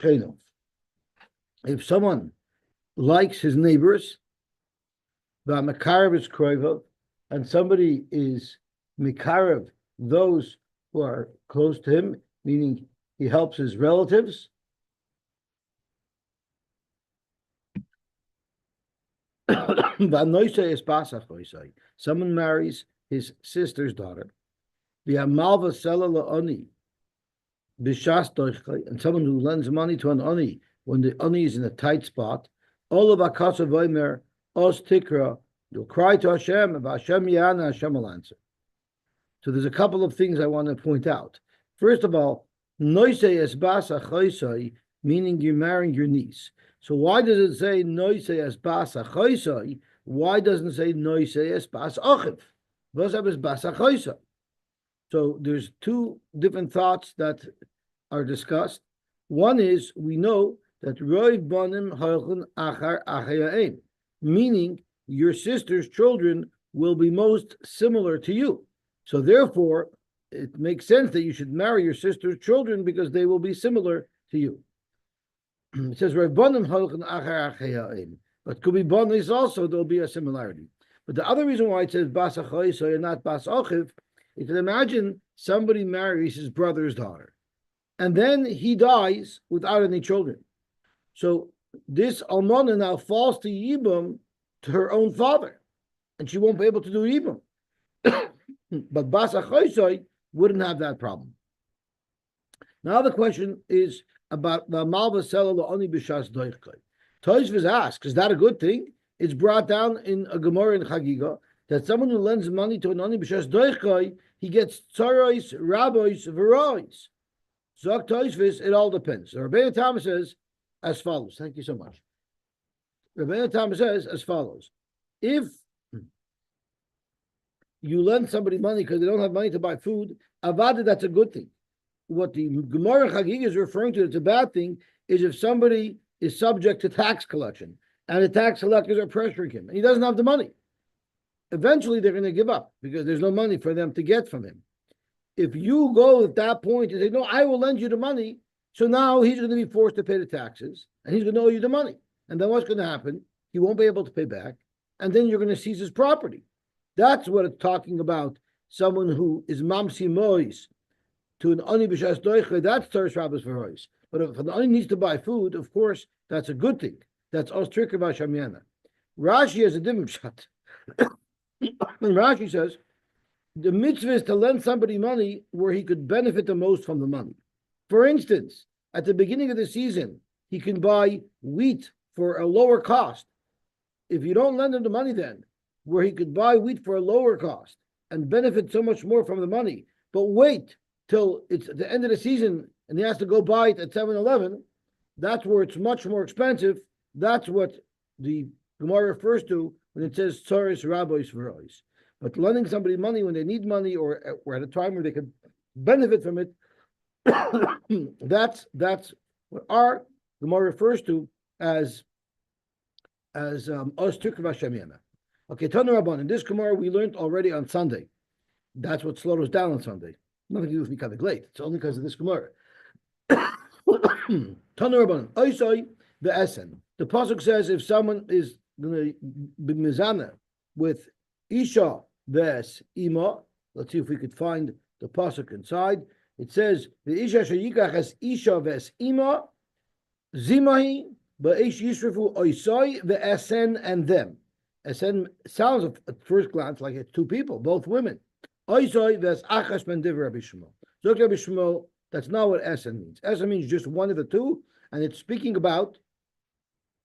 If someone likes his neighbors, and somebody is mikarev those who are close to him, meaning he helps his relatives. Someone marries his sister's daughter. And someone who lends money to an ani when the ani is in a tight spot. All of Akasa Vaimer, Os Tikra, you'll cry to Hashem, and Hashem Yana, Hashem will answer. So there's a couple of things I want to point out. First of all, Noise es basa choisai, meaning you're marrying your niece. So why does it say Noise es basa choisai? Why doesn't it say Noise es bas achiv? Vosab es basa choisai. So there's two different thoughts that are discussed. One is we know that Roiv Banim Halchun Achar Achayaim, meaning your sister's children will be most similar to you. So therefore, it makes sense that you should marry your sister's children because they will be similar to you. It says Roiv Banim Halchun Achar Achayaim, but could be Banis also, there'll be a similarity. But the other reason why it says Bas Achoisai and not Bas Achiv, you can imagine somebody marries his brother's daughter, and then he dies without any children. So this almana now falls to Yibam, to her own father, and she won't be able to do Yibam. But Bas Achoisai wouldn't have that problem. Now the question is about the Malva Sela La'oni B'Shas Doichkai. Tosfos asks, is that a good thing? It's brought down in a Gemara in Chagiga that someone who lends money to an Ani B'Shas Doichkai, he gets tzaros, rabbis, verois. Zok Tosfos, it all depends. So Rabbeinu Tam says as follows. Thank you so much. Rabbeinu Tam says as follows. If you lend somebody money because they don't have money to buy food, avada, that's a good thing. What the Gemara Chagig is referring to, it's a bad thing, is if somebody is subject to tax collection and the tax collectors are pressuring him and he doesn't have the money. Eventually they're going to give up because there's no money for them to get from him. If you go at that point and say, no, I will lend you the money, so now he's going to be forced to pay the taxes and he's going to owe you the money. And then what's going to happen? He won't be able to pay back. And then you're going to seize his property. That's what it's talking about. Someone who is mamsi mois to an ani b'shas doiche, that's teres rabbis v'rois. But if an ani needs to buy food, of course, that's a good thing. That's os trikr b'shamyana. Rashi has a different shot. And Rashi says, the mitzvah is to lend somebody money where he could benefit the most from the money. For instance, at the beginning of the season, he can buy wheat for a lower cost. If you don't lend him the money then, where he could buy wheat for a lower cost and benefit so much more from the money, but wait till it's at the end of the season and he has to go buy it at 7-Eleven, that's where it's much more expensive. That's what the Gemara refers to when it says tzaris rabbis v'rois. But lending somebody money when they need money or at a time where they could benefit from it, that's what our Gemara refers to as os tukva shemiyana. Okay, Tanu Rabban. In this Gemara we learned already on Sunday. That's what slowed us down on Sunday. Nothing to do with me coming late. It's only because of this Gemara. Tanu Rabban. Oisoi ve'esen. The pasuk says if someone is going to be mizana with Isha ves ima, let's see if we could find the pasuk inside. It says the Isha sheyikach as Isha ves ima zimahi ba'esh yisrafu oisoi ve'esen and them. Esen sounds at first glance like it's two people, both women. Oisoi ves achas ben divrei Rabbi Shmuel. Zok Rabbi Shmuel, that's not what Esen means. Esen means just one of the two, and it's speaking about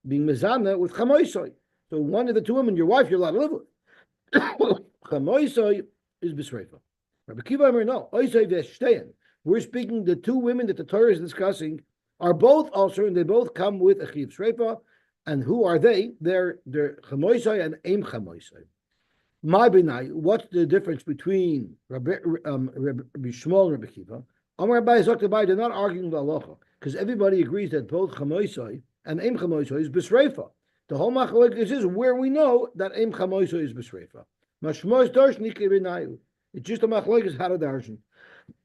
being mezana with chamoisoi. So one of the two women, your wife, you're allowed to live with. Chamoisoi is b'sreifa. Rabbi Kiva Amar, no. Oisoi v'shtein. We're speaking the two women that the Torah is discussing are both also, and they both come with a chiv shreifa. And who are they? They're chamoisoi and aim chamoisoi. My benai, what's the difference between Rabbi Shmuel and Rabbi Kiva? Amar Abai Zok Abai, they're not arguing the halacha because everybody agrees that both chamoisoi and aim chamoisoi is b'sreifa. The whole machlokes is where we know that aim chamoisoi is b'sreifa. Mashmos darsh nikri benayu. It's just a machlokes how to darshan.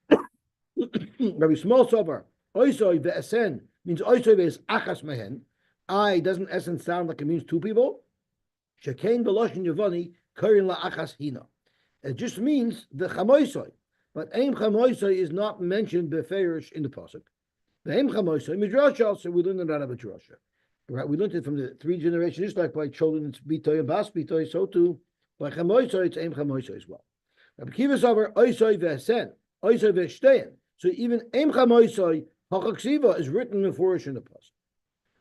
Rabbi Shmuel Sobar oisoi ve'esen means oisoi is achas mehen. I doesn't essence sound like it means two people. Shekain beloshin yavani karin la achas hina. It just means the chamoisoi. But aim chamoisoi is not mentioned beferish in the pasuk. The aim chamoisoi midrash also we learned it out of a drasha. Right, we learned it from the three generations, just like by children it's bitoy and bas bitoy, so too by chamoisoi it's aim chamoisoi as well. Rabbi Kiva's over oisoi v'esen, oisoi v'shtein. So even aim chamoisoi hachaksiva is written in flourish in the pasuk.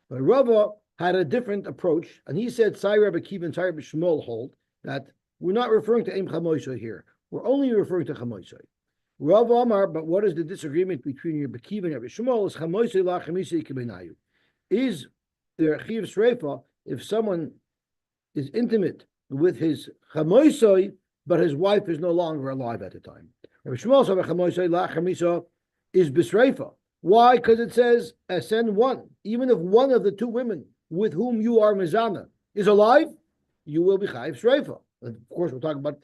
But Rava had a different approach, and he said, Sai Rabbi Kiva and Sai Rabbi Shmuel hold that we're not referring to Eim Chamoisoi here. We're only referring to Chamoisoi. Rav Amar, but what is the disagreement between Rabbi Kiva and Rabbi Shmuel? Is Chamoisoi la Chamisei Kibenayu? Is there a Chiv Sreifa if someone is intimate with his Chamoisoi, but his wife is no longer alive at the time? Rabbi Shmuel said Chamoisoi la Chamisa is Bisreifa. Why? Because it says Esen one. Even if one of the two women with whom you are mizana is alive, you will be chayiv shreifa. Of course, we're talking about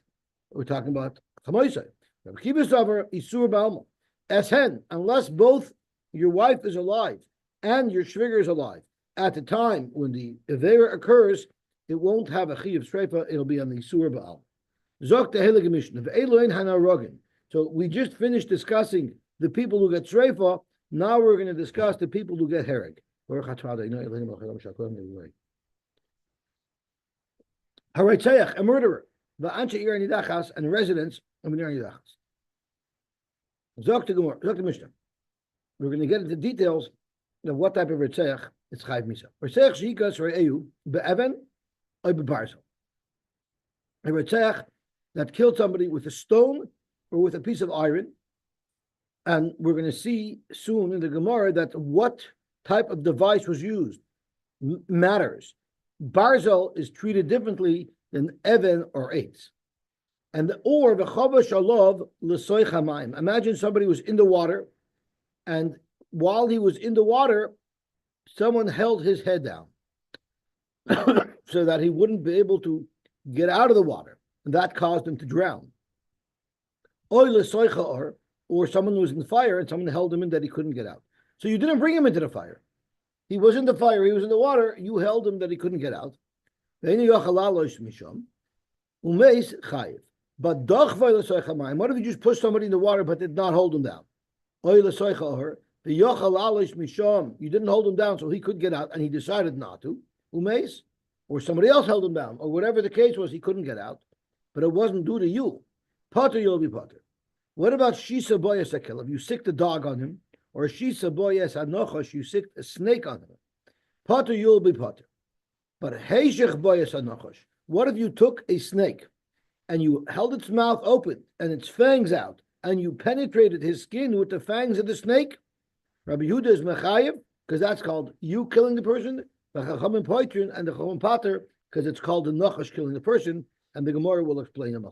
chamoisei. Rabbi Kiva Savar isur ba'alma esen, unless both your wife is alive and your shviger is alive at the time when the avera occurs, it won't have a chayiv shreifa. It'll be on the isur ba'al. Zok tehelig mishnah ve'eloin hana rogin. So we just finished discussing the people who get shreifa. Now we're going to discuss the people who get hereg. Haritzeach, a murderer, the anshe ir nidachas, and residents of ir nidachas. Zok to Gemara, Zok to Mishnah. We're going to get into details of what type of ritzeach is chayv misa. Ritzeach shikas re'eu be'even or be'barzel. A ritzeach that killed somebody with a stone or with a piece of iron. And we're going to see soon in the Gemara that what type of device was used matters. Barzel is treated differently than Even or Eitz. And the v'chava shalov l'soy chamayim. Imagine somebody was in the water, and while he was in the water, someone held his head down so that he wouldn't be able to get out of the water, and that caused him to drown. Oy l'soy cha'or, or someone was in the fire and someone held him in that he couldn't get out. So you didn't bring him into the fire. He was in the fire, he was in the water, you held him that he couldn't get out. But what if you just pushed somebody in the water but did not hold him down? You didn't hold him down so he could get out and he decided not to. Or somebody else held him down, or whatever the case was, he couldn't get out, but it wasn't due to you. Potter, you'll be potter. What about shisa boyas akel? If you sicked a dog on him, or shisa boyas anochosh, you sicked a snake on him. Potter, you'll be potter. But heishech boyas anochosh. What if you took a snake and you held its mouth open and its fangs out, and you penetrated his skin with the fangs of the snake? Rabbi Yehuda is mechayev because that's called you killing the person. The chachamim poitrin and the chachamim pater because it's called the nachash killing the person, and the Gemara will explain them.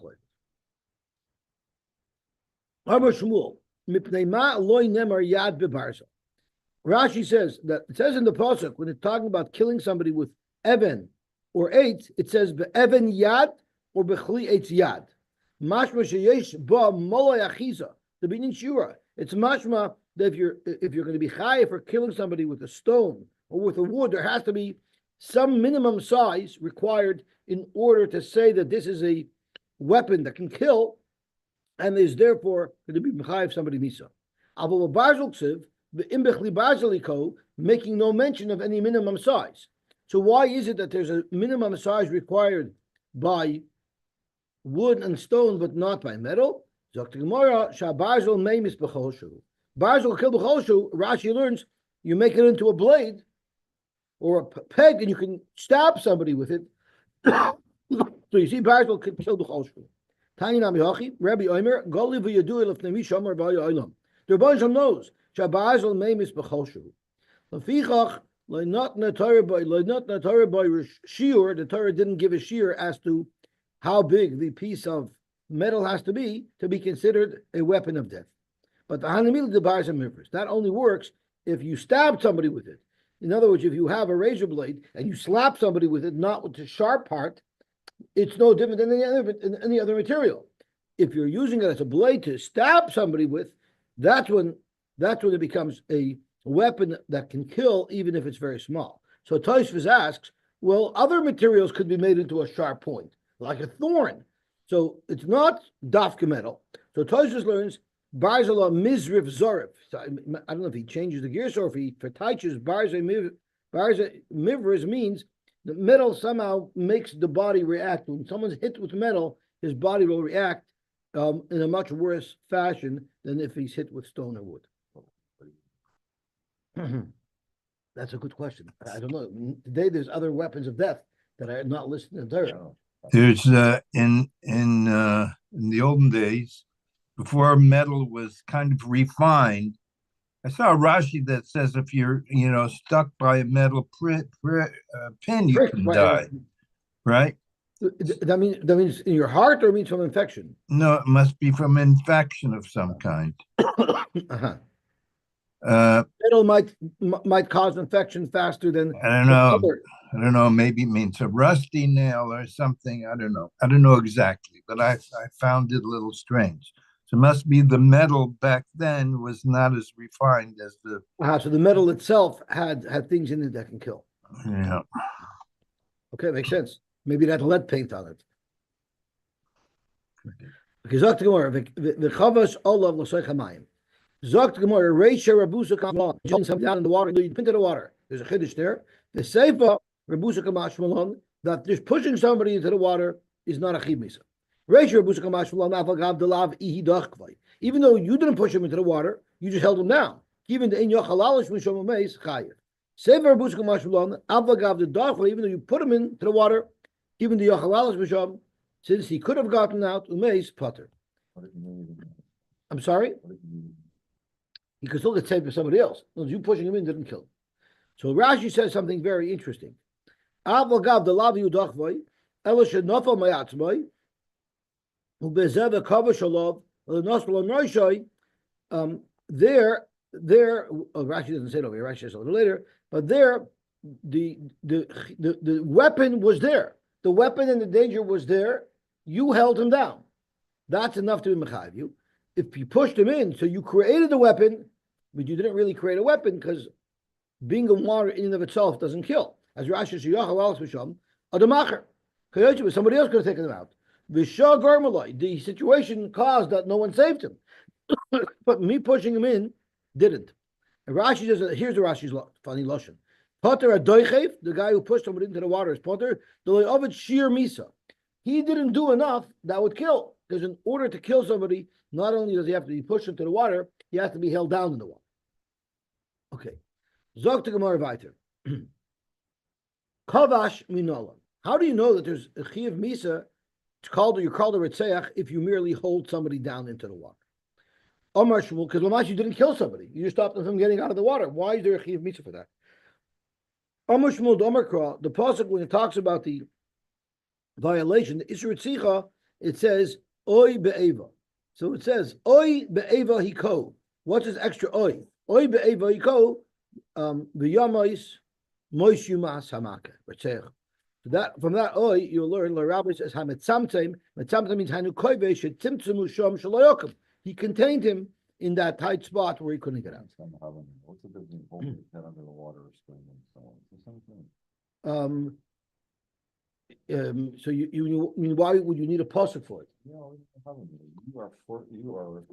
Rashi says that it says in the pasuk when it's talking about killing somebody with even or eitz, it says be'even yad or bechli eitz yad. Mashma sheyesh ba molay achiza to be shura. It's mashma that if you're going to be chayav for killing somebody with a stone or with a wood, there has to be some minimum size required in order to say that this is a weapon that can kill, and is therefore going to be mechayev somebody misa. Avol barzel ksiv v'imbechli barzeliko, making no mention of any minimum size. So why is it that there's a minimum size required by wood and stone, but not by metal? Zok Gemara shabarzel meimis b'cholshu. Barzel kill b'cholshu. Rashi learns you make it into a blade or a peg, and you can stab somebody with it. So you see, barzel can kill b'cholshu. Tani Nami Hachi, Rabbi Omer, Goli v'yadu elef nemi shomer b'ayi olam. The Rebbeinu knows shabarzel meimis b'cholshu. Lefichach not natar by shiur. The Torah didn't give a shiur as to how big the piece of metal has to be considered a weapon of death. But the hanamil debars and mivers, that only works if you stab somebody with it. In other words, if you have a razor blade and you slap somebody with it, not with the sharp part, it's no different than any other material. If you're using it as a blade to stab somebody with, that's when it becomes a a weapon that can kill even if it's very small. So Tosfos asks, well, other materials could be made into a sharp point, like a thorn. So it's not dafka metal. So Tosfos learns Barzala Mizrif Zorif. So I don't know if he changes the gears or if he for Taichus Barza Mivris means the metal somehow makes the body react. When someone's hit with metal, his body will react in a much worse fashion than if he's hit with stone or wood. That's a good question. I don't know. Today there's other weapons of death that are not listed in Torah. There's in the olden days, before metal was kind of refined. I saw a Rashi that says if you're stuck by a metal pin, you can die. Right? That means in your heart, or means from infection? No, it must be from infection of some kind. Uh-huh. Metal might cause infection faster than I don't know. I don't know. Maybe it means a rusty nail or something. I don't know. I don't know exactly, but I found it a little strange. So it must be the metal back then was not as refined as the. So the metal itself had things in it that can kill. Yeah. Okay, makes sense. Maybe that lead paint on it. Okay, Zok Gemara, the Chavas Olav L'Soich Hamayim. Zok Gemara, Reisha Rabusa Kamalon. Something down in the water, you into the water. There's a chiddush there. The Seifa Rabusa Kamashmalon, that just pushing somebody into the water is not a chiv misa. Reisha Rabusa Kamashmalon Afagav Delav Ihi Dachkvay. Even though you didn't push him into the water, you just held him down. Even the Inyo Halalish Mishom Meis Chayev. Seifa Rabusa Kamashmalon Afagav the Dachkvay. Even though you put him into the water, even the Yochalalas Mishom, since he could have gotten out, Umeis Potter. I'm sorry? He could still get saved by somebody else. You pushing him in didn't kill him. So Rashi says something very interesting. Avagav the lavi udachvay, elisha nafal mayatzmay, ubezev kavash alav, lenosbel noishay. Rashi doesn't say it over here. Rashi says a little later, but there, the weapon was there. The weapon and the danger was there. You held him down. That's enough to be mechayiv you. If you pushed him in, so you created the weapon, but you didn't really create a weapon because being in water in and of itself doesn't kill. As Rashi says, somebody else could have taken him out. The situation caused that no one saved him. But me pushing him in didn't. And Rashi says, here's the Rashi's funny lashon. Potter adoichev, the guy who pushed somebody into the water is Potter. The sheer misa. He didn't do enough that would kill. Because in order to kill somebody, not only does he have to be pushed into the water, he has to be held down in the water. Okay. Zog to Gemara weiter. Kavash minolam. How do you know that there's a chiyuv misa? You're called a ritzeach if you merely hold somebody down into the water. Omar Shmuel, because Lamash, you didn't kill somebody. You just stopped them from getting out of the water. Why is there a chiyuv misa for that? Omar Shmuel, Omar Kra, the pasuk when it talks about the violation, the Isra Tzicha, it says Oy be'eva. So it says Oy be'eva hiko. What's this extra Oy? Oy be'eva hiko v'yamais moishumas hamaka. So that from that Oy you'll learn. The Rabbi says Hametzamtem. Metzamtem means Hanu Koive shetimtzemu shom shaloyokim. He contained him in that tight spot where he couldn't get out. What's the difference between holding his head under the water or swimming and so on? It's the same thing. So you why would you need a pasuk for it?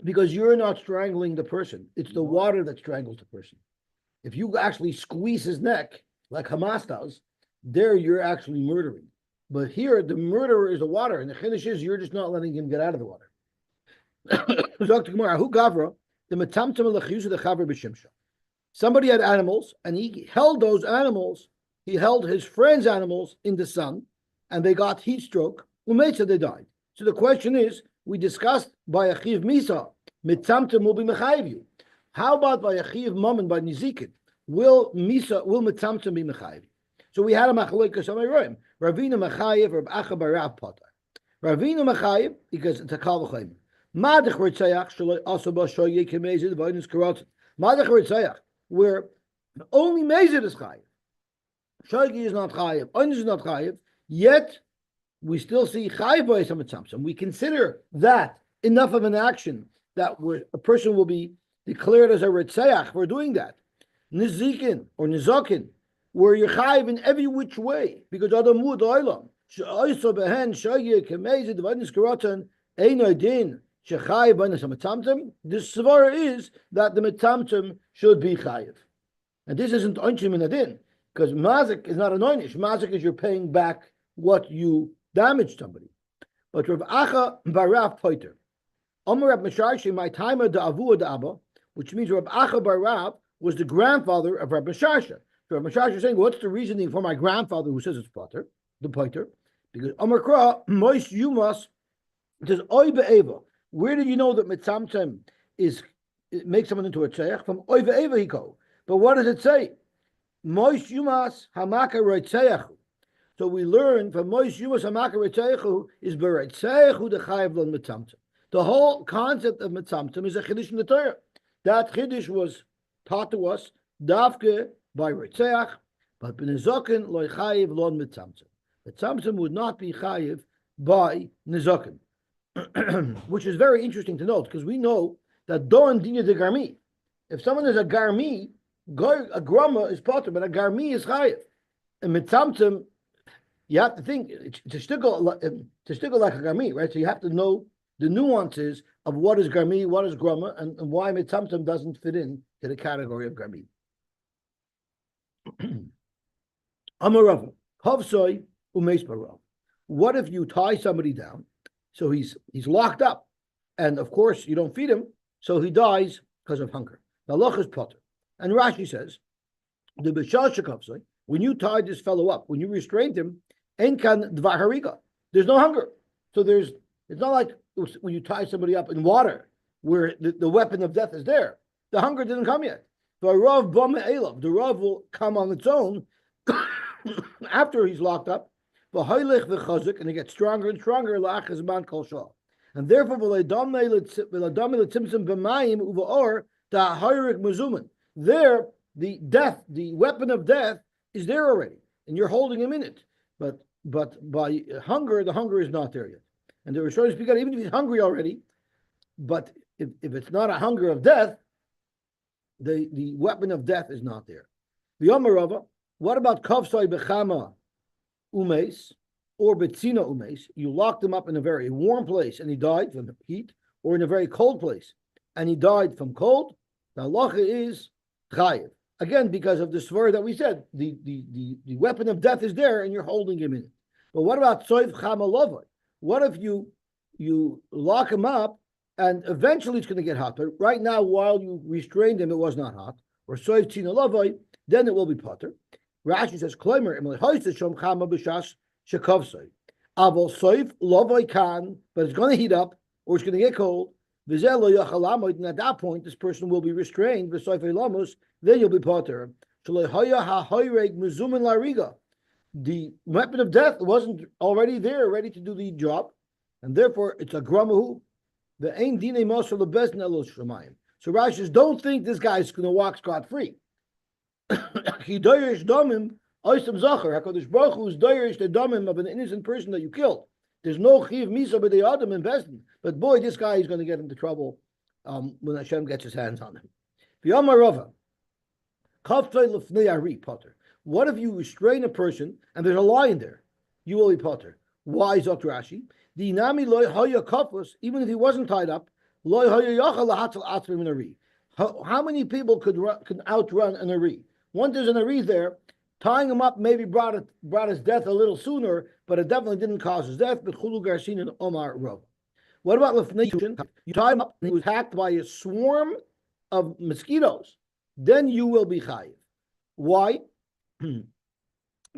Because you're not strangling the person. It's the water that strangles the person. If you actually squeeze his neck like Hamas does, there you're actually murdering. But here the murderer is the water, and the chiddush is you're just not letting him get out of the water. Somebody had animals, and he held those animals. He held his friend's animals in the sun, and they got heat stroke. Umeitza, they died. So the question is, we discussed by a chiv misa, mitzamtem will be mechayiv you. How about by a chiv mammon, by nizikin? Will mitzamtem be mechayiv? So we had a machlokas amaroim. Ravina mechayiv, Rav Acha bar Rav Potter. Ravina mechayiv because it's a kal v'chayim. Madach ritzayach shaloi asaba shoye kemezid v'aynis karotzit. Madach ritzayach where only mezid is chayiv. Shoygi is not chayiv. Aynis is not chayiv. Yet we still see chayiv b'ayis mitzamtem. We consider that enough of an action that a person will be declared as a ritzayach for doing that. nizikin or nizakin, where you're chayiv in every which way, because other mud oilam she'oiso behen shayir kemezi devanis karotan eino din shechayiv b'anas hamatamtem. The svara is that the matamtem should be chayiv, and this isn't onchim in adin, because mazik is not an oinish. Mazik is you're paying back what you damaged somebody. But Rav Acha Barav Poiter, Omer Rav Mesharshi, my timer da Avu da Abba, which means Rav Acha Barav was the grandfather of Rav Mesharsha. So Rav Mesharsha is saying, what's the reasoning for my grandfather who says it's Potter, the Poiter? Because Omer Kra, Mois Yumas, it says, Oy Be'eva. Where did you know that Mitzamtem is, it makes someone into a Tzeach? From Oy Be'eva he go. But what does it say? Mois Yumas Hamaka Roitzeach. So we learn from Mois Yumas Hamaka Roitzeach is Bereitzeach the Chayav Lon Mitzamtem. The whole concept of Mitzamtem is a Chiddush in the Torah. That Chiddush was taught to us, Davke by Roitzeach, but B'nezokin loy Chayiv Lon Mitzamtem. Mitzamtem would not be Chayiv by Nezokin. Which is very interesting to note, because we know that Doan Dinya de Garmi. If someone is a Garmi, a Grama is Potter, but a Garmi is Chayiv. And Mitzamtem, you have to think, it's a shtickle like a Garmi, right? So you have to know the nuances of what is Garmi, what is Grama, and why Mitzamtem doesn't fit in to the category of Garmi. Amarava, Hovsoy Umeis Barav. What if you tie somebody down? So he's locked up, and of course you don't feed him, so he dies because of hunger. The loch is Potter. And Rashi says, the B'shal Shekavsoy, when you tied this fellow up, when you restrained him, Enkan Dvar Hariga, there's no hunger. So it's not like when you tie somebody up in water, where the weapon of death is there. The hunger didn't come yet. The Rav will come on its own after he's locked up. And it gets stronger and stronger. And therefore, there, the death, the weapon of death is there already, and you're holding him in it. But by hunger, the hunger is not there yet. And the Rishonim speak out, even if he's hungry already, but if it's not a hunger of death, the weapon of death is not there. The Yomarava, what about Kavsai Bechama Umes or Betzina Umes? You locked him up in a very warm place and he died from the heat, or in a very cold place and he died from cold. The halacha is chayiv. Again, because of the svar that we said, the weapon of death is there and you're holding him in it. But what about Soif Chamalovai? What if you lock him up and eventually it's going to get hot? But right now, while you restrained him, it was not hot. Or Soif Tina Lovai, then it will be potter. Rashi says, Kloimer, Aval Soif Lovai can, but it's going to heat up or it's going to get cold. And at that point, this person will be restrained. Then you'll be potter. The weapon of death wasn't already there, ready to do the job, and therefore it's a gramahu. The ain dine mosher lebezn elos shemayim. So Rashi says, don't think this guy's going to walk scot free. He doyerish domim oisam zacher. Hakadosh Baruch Hu is doyerish the domim of an innocent person that you killed. There's no chiv misa b'dei adam in Bezdin. But boy, this guy is going to get into trouble when Hashem gets his hands on him. V'yamarava kaftay lefnei ari potter. What if you restrain a person and there's a lion there? You will be potter. Why, Zok Rashi? The inami loy haya kafus, even if he wasn't tied up, loy haya yachal lahatzal atzrim in ari. How many people could outrun an ari? Once there's an ari there, tying him up maybe brought his death a little sooner, but it definitely didn't cause his death. But chulu garsin and Omar Rav. What about lefnei? You tie him up and he was hacked by a swarm of mosquitoes. Then you will be chayiv. Why?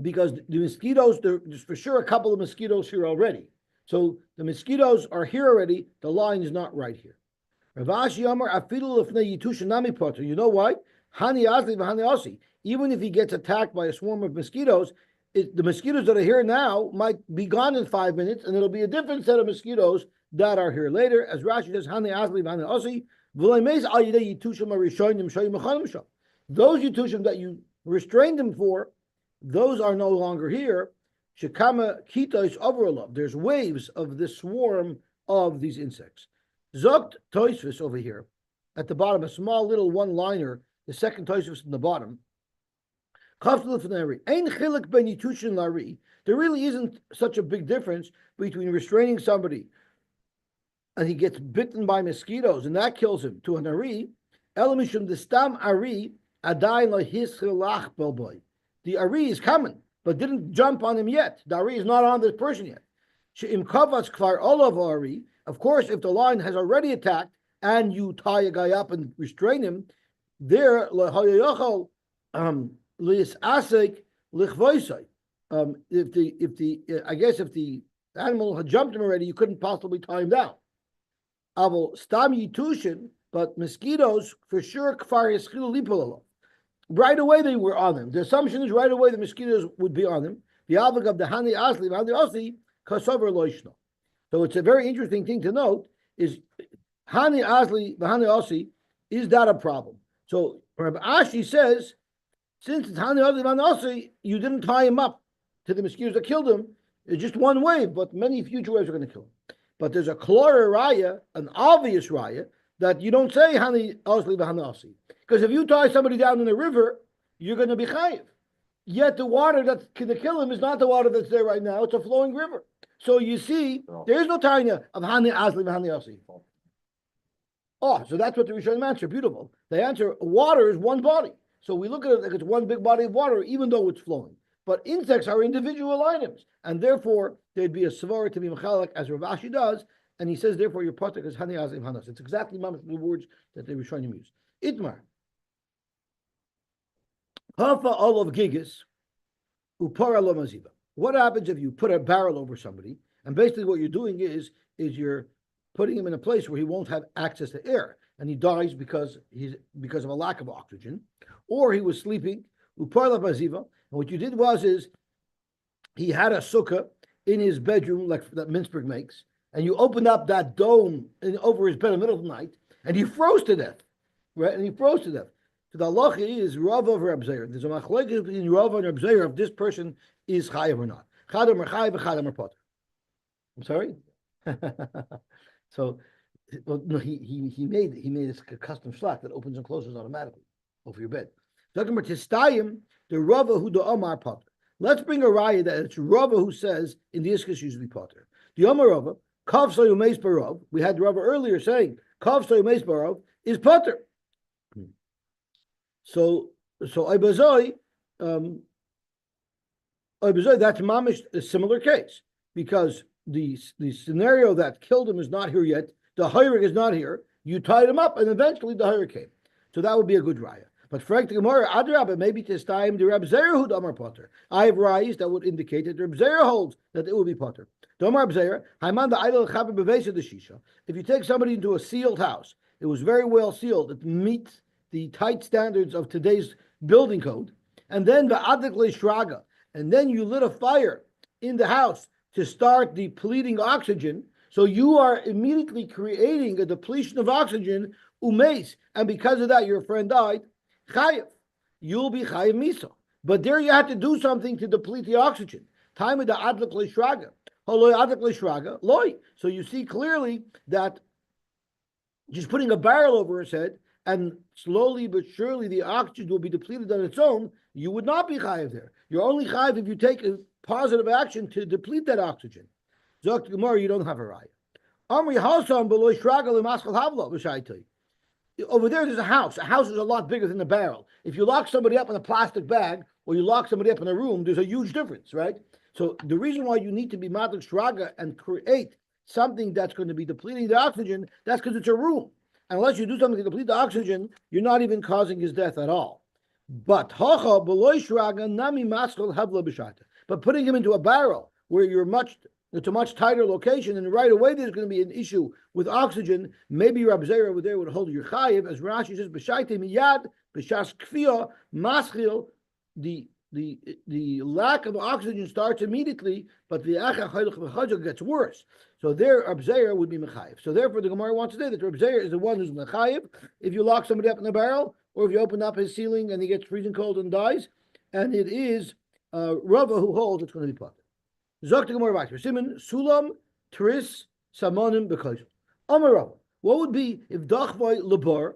Because the mosquitoes, there's for sure a couple of mosquitoes here already. So the mosquitoes are here already. The line is not right here. You know why? Even if he gets attacked by a swarm of mosquitoes, the mosquitoes that are here now might be gone in 5 minutes, and it'll be a different set of mosquitoes that are here later. As Rashi says, those Yitushim that you restrained him for, those are no longer here. Shekama kitos overlap. There's waves of this swarm of these insects. Zokt Toisvis over here at the bottom, a small little one-liner the second Tosfos from the bottom. There really isn't such a big difference between restraining somebody and he gets bitten by mosquitoes and that kills him to an Ari. The Ari is coming, but didn't jump on him yet. The Ari is not on this person yet. Of course, if the lion has already attacked and you tie a guy up and restrain him, there if the animal had jumped him already, you couldn't possibly tie him down. But mosquitoes for sure right away they were on them. The assumption is right away the mosquitoes would be on them. So it's a very interesting thing to note is Hani Asli Hani Osi, is that a problem? So Rabbi Ashi says, since it's Hani Asli Hani Osi, you didn't tie him up to the mosquitoes that killed him. It's just one wave, but many future waves are going to kill him. But there's a clear raya, an obvious raya, that you don't say Hani Asli Hani Osi. Because if you tie somebody down in a river, you're going to be chayiv. Yet the water that's going to kill him is not the water that's there right now. It's a flowing river. So you see, there is no tanya of Hani Asli Hani Osi. Oh, so that's what the Rishonim answer. Beautiful. They answer, water is one body. So we look at it like it's one big body of water, even though it's flowing. But insects are individual items. And therefore, there'd be a svara to be mechalek, as Rav Ashi does. And he says, therefore, your potek is Hani Asli Hani Osi. It's exactly the words that the Rishonim use. Itmar. Hafa olav gigas, upara lo maziva. What happens if you put a barrel over somebody, and basically what you're doing is you're putting him in a place where he won't have access to air, and he dies because of a lack of oxygen, or he was sleeping, upara lo maziva, and what you did is he had a sukkah in his bedroom, like that Mintzberg makes, and you opened up that dome over his bed in the middle of the night, and he froze to death, right? And he froze to death. So the halacha is Rav of Reb Zeir. There's a machlokes between Rav and Reb Zeir if this person is chayav or not. Chadam or chayav, chadam or potter. I'm sorry. So, well, no, he made a custom shlach that opens and closes automatically over your bed. Talking about tistayim, the Rav who the Omar potter. Let's bring a raya that it's Rav who says in the Iskis usually potter. The Omar Rav, kav sayu meis barov. We had Rav earlier saying kav sayu meis barov is potter. So Ibazoi, that's mamish a similar case because the scenario that killed him is not here yet. The Hayrik is not here. You tied him up, and eventually the Hayrik came. So that would be a good raya. But Frank the Gemara, Adrabah, maybe this time the Reb Zeir who Damar Potter. I have rayas that would indicate that the Reb Zeir holds that it will be Potter. Damar Reb Zeir, Haiman the idol chaber bevesa the shisha. If you take somebody into a sealed house, it was very well sealed. It meets the tight standards of today's building code, and then the adikle shraga, and then you lit a fire in the house to start depleting oxygen, so you are immediately creating a depletion of oxygen, umeis, and because of that your friend died, chayiv. You'll be chayiv misa. But there you had to do something to deplete the oxygen. Time of the adikle shraga. Holoy adikle shraga, loy. So you see clearly that just putting a barrel over his head and slowly but surely the oxygen will be depleted on its own, you would not be chayiv there. You're only chayiv if you take a positive action to deplete that oxygen. Zok Gemara, you don't have a raya. Amri Hasam below Shragal Maskal Havla, which I tell you. Over there, there's a house. A house is a lot bigger than a barrel. If you lock somebody up in a plastic bag or you lock somebody up in a room, there's a huge difference, right? So the reason why you need to be Matak Shraga and create something that's going to be depleting the oxygen, that's because it's a room. Unless you do something to deplete the oxygen, you're not even causing his death at all. But putting him into a barrel where it's a much tighter location, and right away there's going to be an issue with oxygen. Maybe Rab Zeir over there would hold your chayiv, as Rashi says, b'shaite miyad b'shas kfiyah maschil. The lack of oxygen starts immediately, but the achach gets worse. So there, Reb Zeir would be mechayiv. So therefore, the Gemara wants to say that Reb Zeir is the one who's mechayiv if you lock somebody up in a barrel, or if you open up his ceiling and he gets freezing cold and dies, and it is Rava who holds it's going to be potter. Zok the Gemara back. Simon sulam tris samonim b'koshel. Amar Rava. What would be if dachvay lebar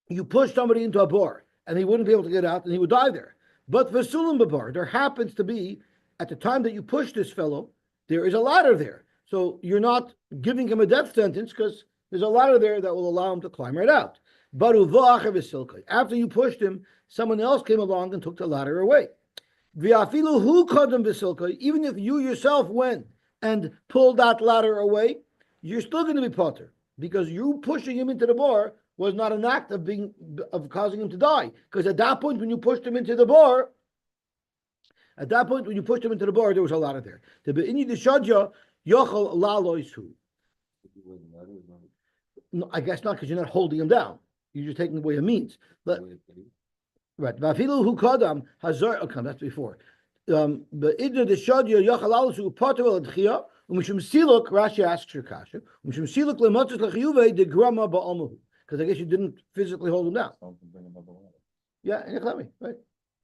you push somebody into a bore and he wouldn't be able to get out and he would die there. But Vasulim Babar, there happens to be, at the time that you push this fellow, there is a ladder there. So you're not giving him a death sentence because there's a ladder there that will allow him to climb right out. But after you pushed him, someone else came along and took the ladder away. Even if you yourself went and pulled that ladder away, you're still going to be potter because you pushing him into the bar was not an act of causing him to die. Because at that point, when you pushed him into the bar, there was a ladder there. No, I guess not, because you're not holding him down. You're just taking away a means. But right, who kadam hazar. Okay, that's before. But idna the shadya yachal alasu patel adchia. Umishum siluk Rashi asks your kasha. Umishum siluk lematzes lechiyuve de grama ba'almahu. Because I guess you didn't physically hold him down. Yeah, right.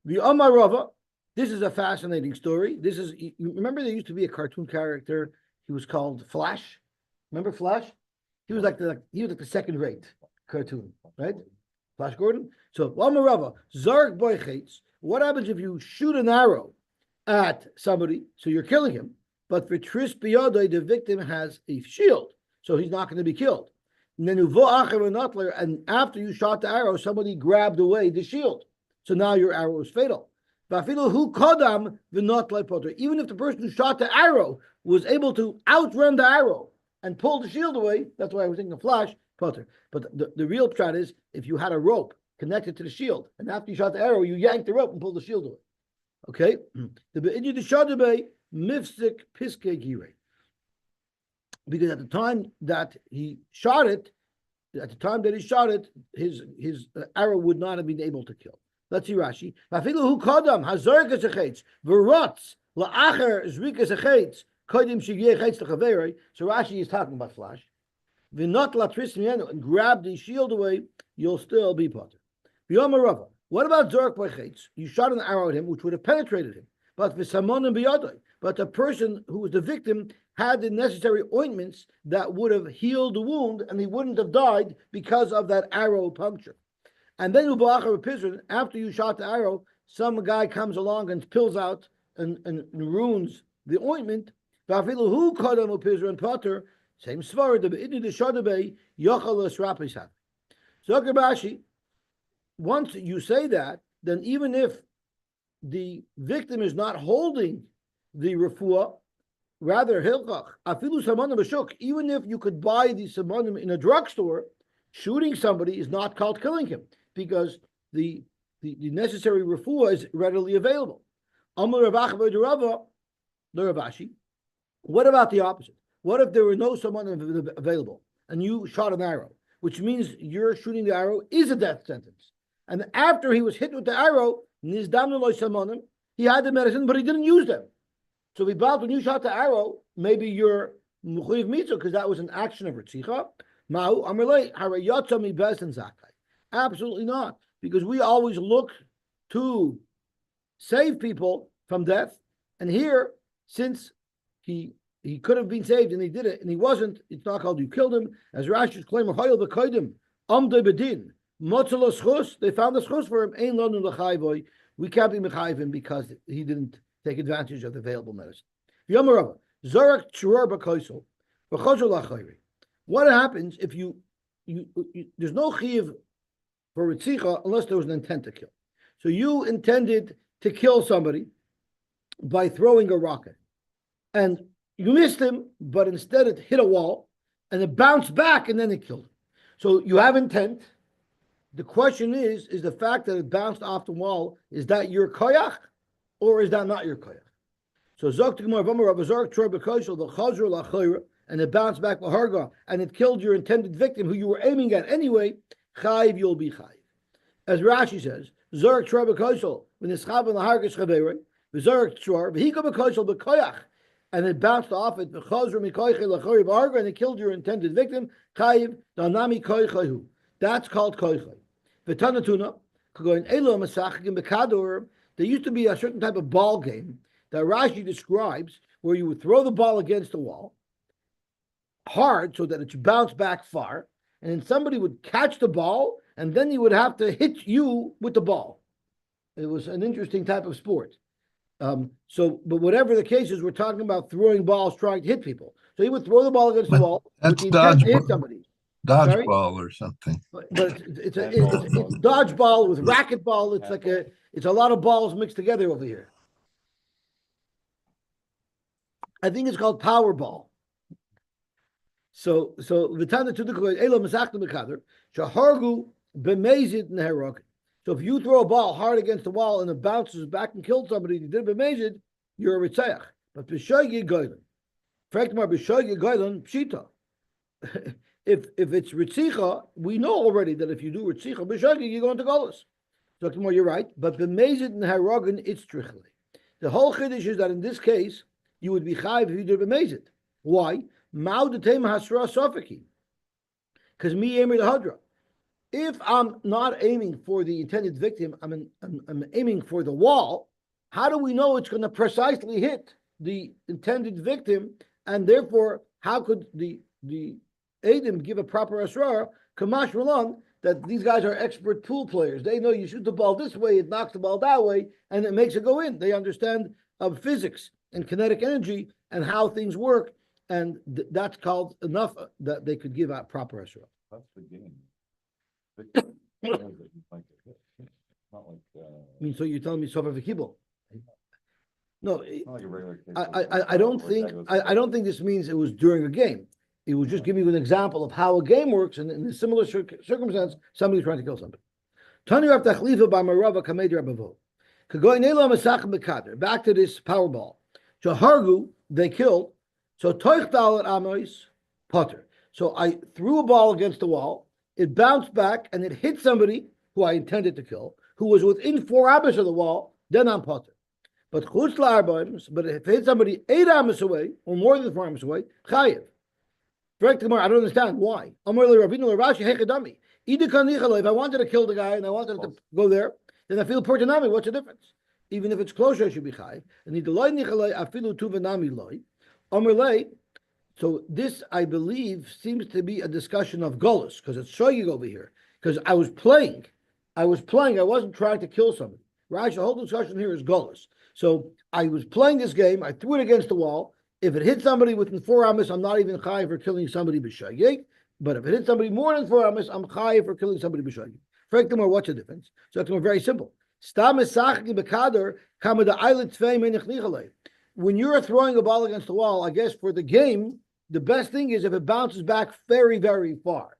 The Amar Rava. This is a fascinating story. This is, you remember there used to be a cartoon character. He was called Flash. Remember Flash? He was like the second rate cartoon, right? Flash Gordon. So Amar Rava, Zark boy hates. What happens if you shoot an arrow at somebody? So you're killing him, but for Tris Biyadai, the victim has a shield, so he's not going to be killed. And then and after you shot the arrow, somebody grabbed away the shield. So now your arrow is fatal. Even if the person who shot the arrow was able to outrun the arrow and pull the shield away, that's why I was thinking of Flash, potter. But the real shot is if you had a rope connected to the shield, and after you shot the arrow, you yanked the rope and pulled the shield away. Okay? Because at the time that he shot it, his arrow would not have been able to kill. Let's see Rashi. So Rashi is talking about Flash. And grab the shield away, you'll still be potter. What about Zork Boichetz? You shot an arrow at him, which would have penetrated him. But the person who was the victim had the necessary ointments that would have healed the wound, and he wouldn't have died because of that arrow puncture. And then after you shot the arrow, some guy comes along and pills out and ruins the ointment. Same svar So Rashi, once you say that, then even if the victim is not holding the refuah, rather hilchach, afilu samanim b'shuk, even if you could buy the samanim in a drugstore, shooting somebody is not called killing him because the necessary refuah is readily available. Amar Ravashi. What about the opposite? What if there were no samanim available and you shot an arrow, which means you're shooting the arrow is a death sentence? And after he was hit with the arrow, he had the medicine, but he didn't use them. So when you shot the arrow, maybe you're mechuyev mitzvah because that was an action of ritzicha. Absolutely not, because we always look to save people from death. And here, since he could have been saved and he did it, and he wasn't, it's not called you killed him. As Rashi's claim, they found the schus for him. We can't be mechayv him because he didn't take advantage of the available medicine. What happens if you there's no chiyuv for ritzicha unless there was an intent to kill. So you intended to kill somebody by throwing a rocket, and you missed him, but instead it hit a wall, and it bounced back, and then it killed him. So you have intent. The question is the fact that it bounced off the wall, is that your koyach, or is that not your koyach? So and it bounced back laharga, and it killed your intended victim who you were aiming at anyway, chayiv, you'll be chayiv. As Rashi says, Zork Shor B'Koshel, when it's Chav Laharga Shchaverin, Zork Shor, V'hika B'Koshel B'Koyach, and it bounced off it, V'chazr Mikoyche Lachori B'Arga, and it killed your intended victim, chayiv, Danami Koychehu. That's called Koyche. V'tanatuna, Kagoin Elo Masachim B'Kador, there used to be a certain type of ball game that Rashi describes where you would throw the ball against the wall hard so that it should bounce back far, and then somebody would catch the ball and then he would have to hit you with the ball. It was an interesting type of sport. But whatever the case is, we're talking about throwing balls, trying to hit people. So he would throw the ball against the wall with That's the intent to hit dodgeball, somebody. dodgeball or something. But it's dodgeball with racquetball. It's a lot of balls mixed together over here. I think it's called Powerball. So Vitana to the Elo Masachta Mekader, Shahargu Bemezid Neherok. So if you throw a ball hard against the wall and it bounces back and kills somebody, you did Bemezid, you're a Ritzeach. But B'Shogi Goylan. Frankmar B'Shogi Goylan Pshita. If it's Ritzicha, we know already that if you do Ritzicha B'Shogi, you're going to Golas. So tomorrow you're right. But Bemezid Neherogin, it's Trichli. The whole Chiddush is that in this case, you would be chayiv if you did Bemezid. Why? Because me aiming the hadra. If I'm not aiming for the intended victim, I'm aiming for the wall. How do we know it's going to precisely hit the intended victim? And therefore, how could the Adam give a proper asrar? Kamash Malan, that these guys are expert pool players. They know you shoot the ball this way, it knocks the ball that way, and it makes it go in. They understand of physics and kinetic energy and how things work. And that's called enough that they could give out proper Esra. That's the game. Not like, I mean, so you're telling me Sofer V'Kibel? No, like a regular case. I don't think this means it was during a game. It was just giving you an example of how a game works, and in a similar circumstance, somebody's trying to kill somebody. Tani Rav Tachlifa by Marava Kamedi Rabavo. Back to this Powerball. Shahargu, they killed. So Toichdal at Amois, Potter. So I threw a ball against the wall, it bounced back, and it hit somebody who I intended to kill, who was within 4 amos of the wall, then I'm Potter. But if it hit somebody 8 amos away, or more than 4 amos away, Chayiv. I don't understand why. If I wanted to kill the guy and I wanted to go there, then I feel Portanami, what's the difference? Even if it's closer, I should be Chayiv. So this, I believe, seems to be a discussion of Golos, because it's showing over here. Because I was playing, I wasn't trying to kill somebody. Right? The whole discussion here is Golos. So I was playing this game, I threw it against the wall. If it hit somebody within 4 amos, I'm not even chayiv for killing somebody b'shayik. But if it hit somebody more than 4 amos, I'm chayiv for killing somebody b'shayik. Frankly, what's the difference? So it's very simple. When you're throwing a ball against the wall, I guess for the game, the best thing is if it bounces back very, very far.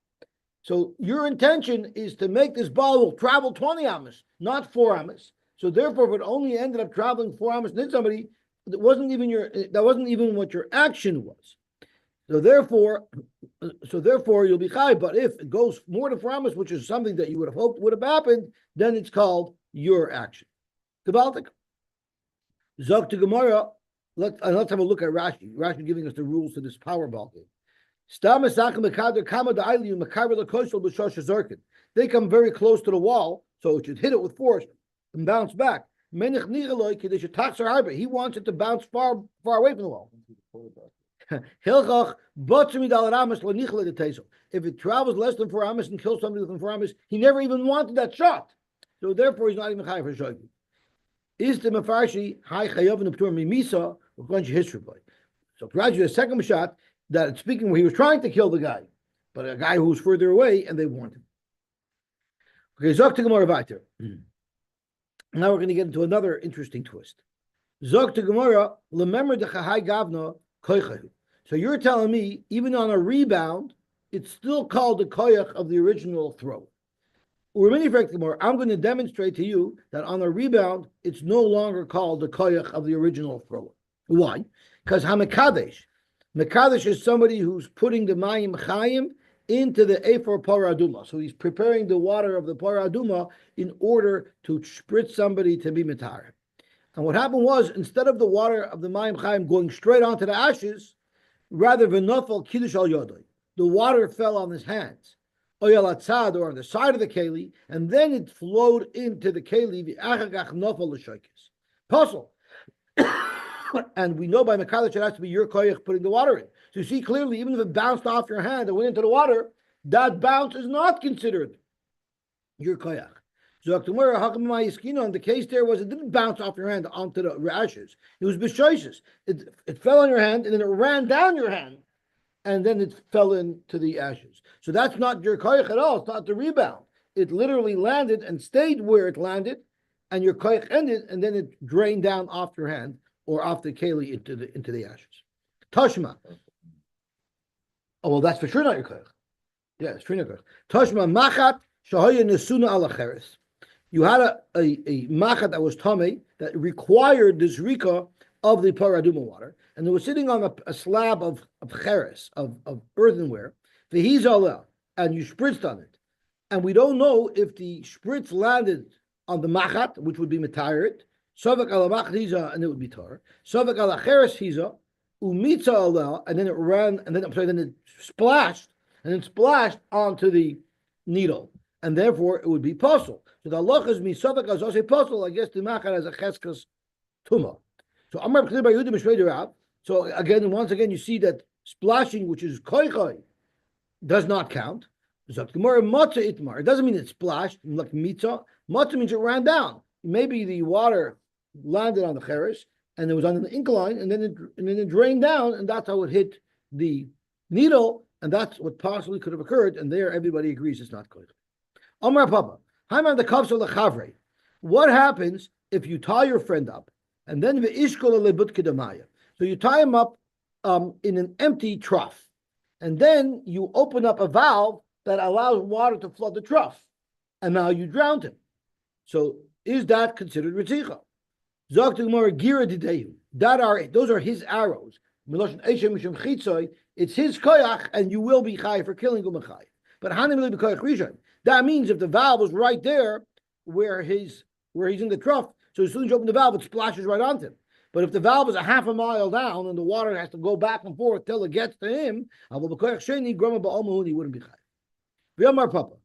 So your intention is to make this ball will travel 20 amos, not 4 amos. So therefore, if it only ended up traveling 4 amos and hit somebody, that wasn't even what your action was. So therefore you'll be chai. But if it goes more than 4 amos, which is something that you would have hoped would have happened, then it's called your action. Gewaltig. Zog to Gemara. Let's have a look at Rashi. Rashi giving us the rules to this Powerball game. They come very close to the wall, so it should hit it with force and bounce back. He wants it to bounce far away from the wall. If it travels less than 4 amos and kills somebody within 4 amos, he never even wanted that shot. So therefore, he's not even high for shogi. Is the mafarshi high chayav and p'tur mimisa or bunch of history boy? So gradually, a second shot that it's speaking where he was trying to kill the guy, but a guy who was further away and they warned him. Okay, zok to Gemara weiter. Now we're going to get into another interesting twist. Zok to Gemara, remember the chahai gavna koichahu. So you're telling me even on a rebound, it's still called the koyach of the original throw. I'm going to demonstrate to you that on a rebound, it's no longer called the koyach of the original thrower. Why? Because hamekadesh. Mekadesh is somebody who's putting the mayim chayim into the ephor paraduma. So he's preparing the water of the paraduma in order to spritz somebody to be mitar. And what happened was, instead of the water of the mayim chayim going straight onto the ashes, rather v'nofel kiddush al yodoi, the water fell on his hands. Or on the side of the keli, and then it flowed into the keli. Puzzle. And we know by Mekadesh it has to be your koyach putting the water in. So you see clearly, even if it bounced off your hand and went into the water, that bounce is not considered your koyach. So the case there was it didn't bounce off your hand onto the ashes. It was b'shoises. It fell on your hand and then it ran down your hand and then it fell into the ashes. So that's not your koyach at all. It's not the rebound. It literally landed and stayed where it landed, and your koyach ended, and then it drained down off your hand or off the keli into the ashes. Tashma. Oh well, that's for sure not your koyach. Yeah, it's for sure not your koyach. Tashma machat shahaya nesuna ala cheres. You had a machat that was tummy that required the zrika of the paraduma water, and it was sitting on a slab of cheres, of earthenware, v'hizaleh, and you spritzed on it. And we don't know if the spritz landed on the machat, which would be metayirit, savak ala machat hiza, and it would be tar, savak ala cheres hiza, umitza ala, and then it ran, and then then it splashed, and then splashed onto the needle, and therefore it would be puzzle. So the halacha is misavak as also puzzle. I guess the machat has a cheskas tuma. So Amar B'chli Bar Yehuda Mishmei Rav. So again, once again, you see that splashing, which is koichai, does not count. Zot Gemara Matzah Itmar. It doesn't mean it splashed like mitzah. Matzah means it ran down. Maybe the water landed on the cheres and it was on an incline, and then it drained down, and that's how it hit the needle, and that's what possibly could have occurred. And there, everybody agrees it's not koichai. Amar Papa. Haimam the kapsel lechavre. What happens if you tie your friend up and then ve'ishkol lebut kedamaya? So you tie him up in an empty trough, and then you open up a valve that allows water to flood the trough, and now you drowned him. So is that considered ritzicha? Zok to Gemara gira dideyu. Those are his arrows. It's his koyach, and you will be chai for killing him. But hanim li b'koyach rishon. That means if the valve was right there where he's in the trough, so as soon as you open the valve, it splashes right onto him. But if the valve is a half a mile down and the water has to go back and forth till it gets to him, he wouldn't be chayav. Papa.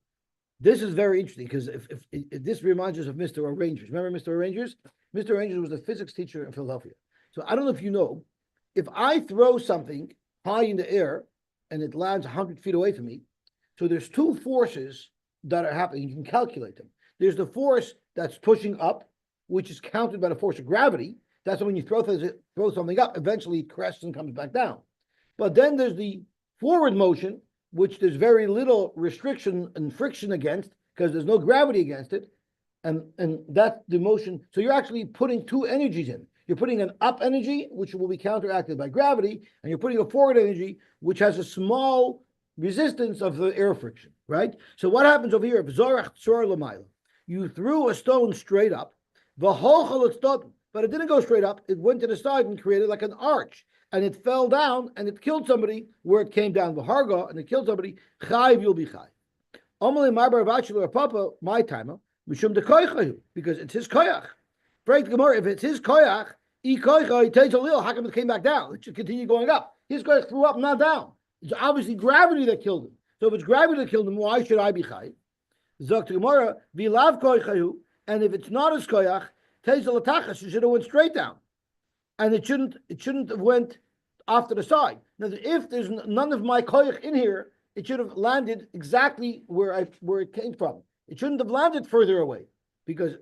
This is very interesting because if this reminds us of Mr. Arrangers. Remember Mr. Arrangers? Mr. Arrangers was a physics teacher in Philadelphia. So I don't know if you know, if I throw something high in the air and it lands 100 feet away from me, so there's two forces that are happening. You can calculate them. There's the force that's pushing up, which is countered by the force of gravity. That's when you throw something up, eventually it crests and comes back down. But then there's the forward motion, which there's very little restriction and friction against because there's no gravity against it. And that's the motion. So you're actually putting two energies in. You're putting an up energy, which will be counteracted by gravity, and you're putting a forward energy, which has a small resistance of the air friction, right? So what happens over here? You threw a stone straight up, but it didn't go straight up. It went to the side and created like an arch, and it fell down and it killed somebody where it came down. V'harga, and it killed somebody. Chayv, you'll be chayv. Amalei marbar bachelor papa, my timer, mishum de koychayu, because it's his koyach. Break the Gemara. If it's his koyach, koychay takes a little. How come it came back down? It should continue going up. His koyach threw up, not down. It's obviously gravity that killed him. So if it's gravity that killed him, why should I be chayv? Zok to Gemara, v'lav koychayu, and if it's not his koyach, tezel atachas, it should have went straight down, and it shouldn't have went off to the side. Now, if there's none of my koyach in here, it should have landed exactly where it came from. It shouldn't have landed further away, because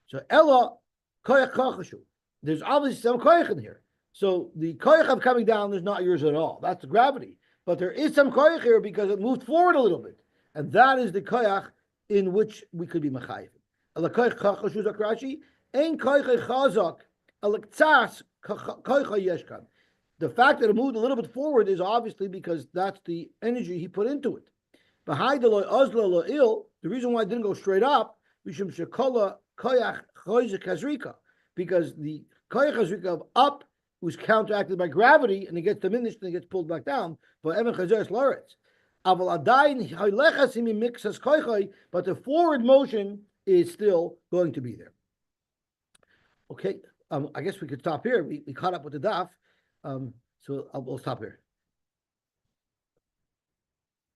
so Ella koyach kachashu. There's obviously some koyach in here. So the koyach of coming down is not yours at all. That's the gravity. But there is some koyach here because it moved forward a little bit, and that is the koyach in which we could be mechayiv. Ella koyach kachashu zakrashi. Ein koyach chazak alektsas koyach yeshkan. The fact that it moved a little bit forward is obviously because that's the energy he put into it. The reason why it didn't go straight up, because the koyach chazrika of up was counteracted by gravity, and it gets diminished and it gets pulled back down. But the forward motion is still going to be there. Okay, I guess we could stop here. We caught up with the daf. So we'll stop here.